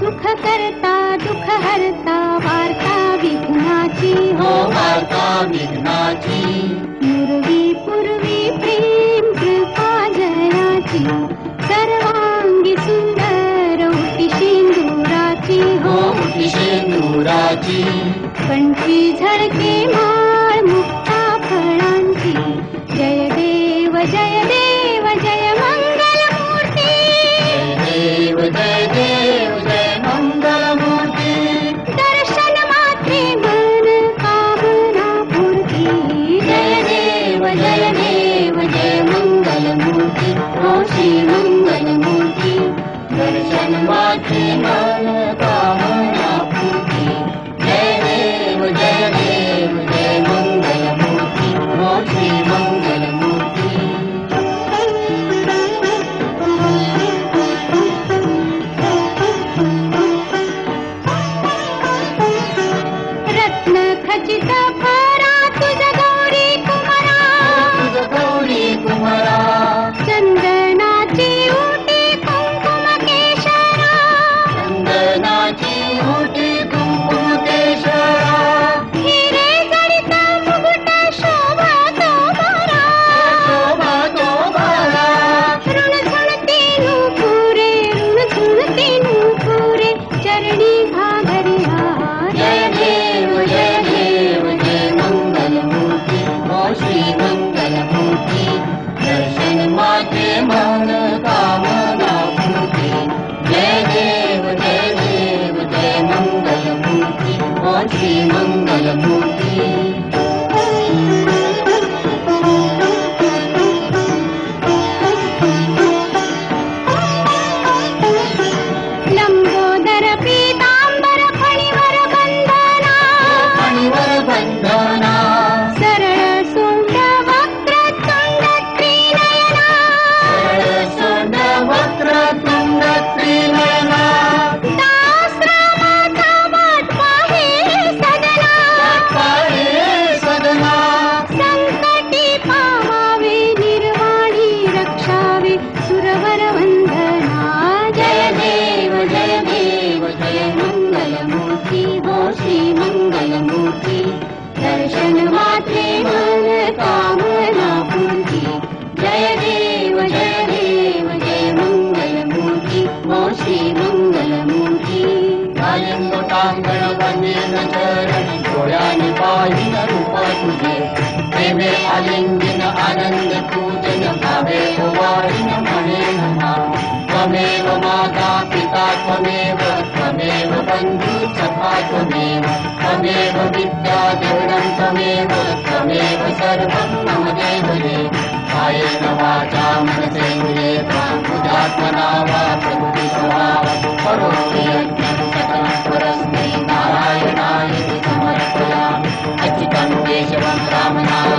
सुख करता दुःख हरता वार्ता विघ्नाची हो वार्ता विघ्नाची पूर्वी पूर्वी प्रेम कृपा जयाची सर्वांगी सुंदर उटी शेंदुराची हो उटी शेंदुराची कंठी झळके माळ मुक्ता फळांची जय देव जय देव जय मंगल मूर्ती जय देव जय मंगल मूर्ती दर्शन मात्रे मन कामना पूर्ती जय देव जय मंगल मूर्ती हो श्री मंगल मूर्ती दर्शन मात्रे मन कामना पूर्ती जय देव जय मंगल मूर्ती हो श्री मंगल मूर्ती रत्न खचित फरा तुझ गौरी कुमारा गौरी कुमारा चंदनाची उटी कुंकुम केशरा चंदनाची उटी कुंकुम केशरा हिरे जडित मुकुट शोभा तो बरा शोभा तो बाला ऋण झुणती नूपुरे चरणी घाघरिया जय देव जय मंगल मूर्ती हो श्री मंगल मूर्ती दर्शन माते मन कामना पूर्ती जय देव जय मंगल मूर्ती हो श्री मंगल मूर्ती लंबोदर पीतांबर फणीवर बंधना फणीवर बंधना सरळ सोंड वक्रतुंड त्रिनयना सोंड वक्रतुंड त्रिनयना दासरामाचा वाट पाहे सदना सदना संकटी पावावे निर्वाणी रक्षावे सुरवर वंदना जय देव जय मंगल मूर्ती हो श्री मंगल मूर्ती दर्शन मात्रे मन कामना पूर्ती जय देव जय मंगल मूर्ती हो श्री मंगल मूर्ती लोटांगण बनेन चरण डोळ्याने पाहिन रूप तुझे प्रेमे आलिंगन आनंद पूजन भावे ओवाळीन म्हणेन नाम त्वमेव माता पिता त्वमेव बंधू सखा त्वमेव विद्या देवनं त्वमेव सर्वं मम देव रे कायेन वाचा मनसेन्द्रिये बुद्ध्यात्मना वा प्रकृतिस्वभावं करोमि यज्ञं सकलं परस्मै नारायणाय समर्पयामि अच्युतं केशवं रामनारायणं